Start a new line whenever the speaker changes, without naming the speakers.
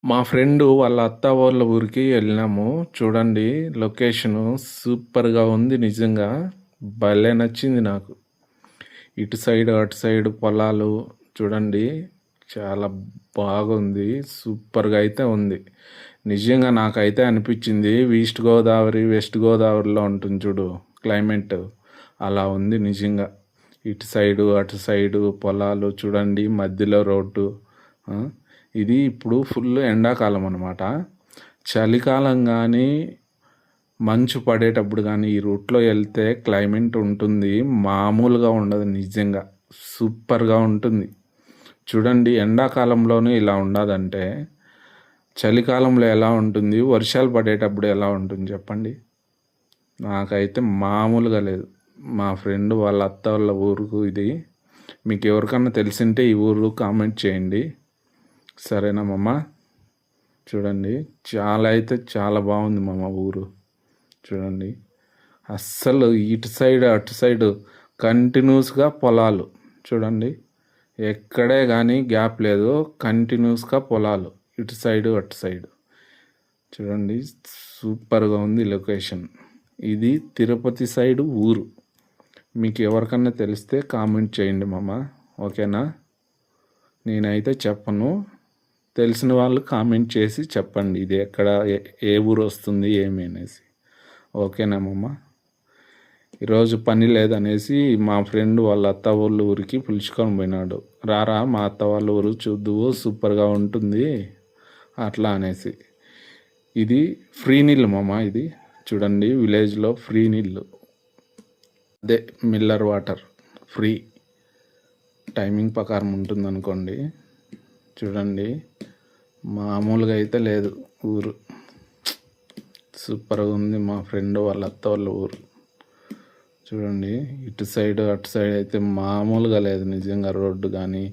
మా ఫ్రెండు వాళ్ళ అత్త వాళ్ళ ఊరికి వెళ్ళినాము. చూడండి లొకేషను సూపర్‌గా ఉంది నిజంగా. భలే నచ్చింది నాకు. ఇటు సైడ్, అటు సైడ్ పొలాలు చూడండి. చాలా బాగుంది. సూపర్‌గా అయితే ఉంది. నిజంగా నాకైతే అనిపించింది ఈస్ట్ గోదావరి, వెస్ట్ గోదావరిలో ఉంటుంది చూడు క్లైమేట్. అలా ఉంది నిజంగా. ఇటు సైడు, అటు సైడు పొలాలు చూడండి. మధ్యలో రోడ్డు. ఆ! ఇది ఇప్పుడు ఫుల్ ఎండాకాలం అనమాట. చలికాలం కానీ మంచు పడేటప్పుడు కానీ ఈ రూట్లో వెళ్తే క్లైమేట్ ఉంటుంది మామూలుగా ఉండదు నిజంగా. సూపర్‌గా ఉంటుంది. చూడండి ఎండాకాలంలోనే ఇలా ఉండదంటే చలికాలంలో ఎలా ఉంటుంది, వర్షాలు పడేటప్పుడు ఎలా ఉంటుంది చెప్పండి. నాకైతే మామూలుగా లేదు. మా ఫ్రెండ్ వాళ్ళ అత్త వాళ్ళ ఊరుకు ఇది. మీకు ఎవరికన్నా తెలిసింటే ఈ ఊరు కామెంట్ చేయండి. సరేనా మామ. చూడండి చాలా అయితే చాలా బాగుంది మామ ఊరు. చూడండి అస్సలు ఇటు సైడ్ అటు సైడ్ కంటిన్యూస్గా పొలాలు. చూడండి ఎక్కడే కానీ గ్యాప్ లేదు, కంటిన్యూస్గా పొలాలు ఇటు సైడు అటు సైడు. చూడండి సూపర్గా ఉంది లొకేషన్. ఇది తిరుపతి సైడు ఊరు. మీకు ఎవరికన్నా తెలిస్తే కామెంట్ చేయండి మామ. ఓకేనా. నేనైతే చెప్పను, తెలిసిన వాళ్ళు కామెంట్ చేసి చెప్పండి ఇది ఎక్కడ ఏ ఊరు వస్తుంది ఏమి అనేసి. ఓకేనా మామ. ఈరోజు పని లేదనేసి మా ఫ్రెండ్ వాళ్ళ అత్త వాళ్ళ ఊరికి పిలుచుకొని పోయినాడు. రారా మా అత్త వాళ్ళ ఊరు చూద్దువు సూపర్గా ఉంటుంది అట్లా అనేసి. ఇది ఫ్రీ నీళ్ళు మామ. ఇది చూడండి విలేజ్లో ఫ్రీ నీళ్ళు, అదే మిల్లర్ వాటర్ ఫ్రీ. టైమింగ్ ప్రకారం ఉంటుంది అనుకోండి. చూడండి మామూలుగా అయితే లేదు ఊరు. సూపర్గా ఉంది మా ఫ్రెండ్ వాళ్ళ అత్త వాళ్ళ ఊరు. చూడండి ఇటు సైడ్ అటు సైడ్ అయితే మామూలుగా లేదు నిజంగా. రోడ్డు కానీ